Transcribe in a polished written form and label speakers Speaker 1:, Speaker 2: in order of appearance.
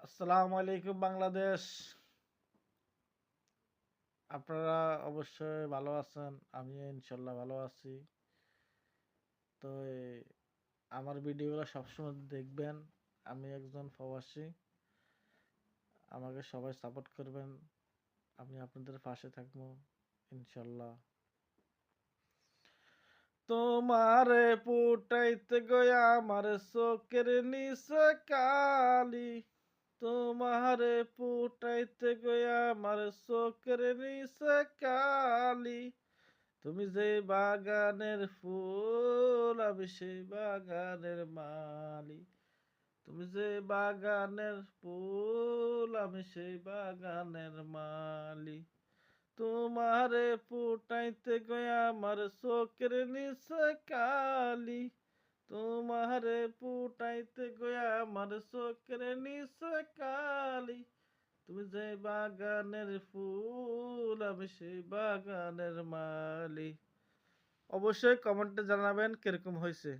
Speaker 1: আসসালামু আলাইকুম বাংলাদেশ। আপনারা অবশ্যই ভালো আছেন। আমিও ইনশাল্লাহ ভালো আছি। তো আমার ভিডিওগুলো সবসময় দেখবেন। আমি একজন প্রবাসী। আমাকে সবাই সাপোর্ট করবেন। আমি আপনাদের পাশে থাকবো ইনশাল্লাহ। তোমারে ফুটাইতে গয়া আমার চোখের নিচে কালি। তোমারে ফুটাইতে গয়া আমার চোখের নিচে কালি। তুমি যে বাগানের ফুল আমি সেই বাগানের মালি। তুমি যে বাগানের ফুল আমি সেই বাগানের মালি। তোমারে ফুটাইতে গয়া আমার চোখের নিচে কালি। তোমারে ফুটাইতে গয়া আমার চোখের নিচে কালি। তুমি যে বাগানের ফুল আমি সেই বাগানের মালি। অবশ্যই কমেন্টে জানাবেন কিরকম হয়েছে।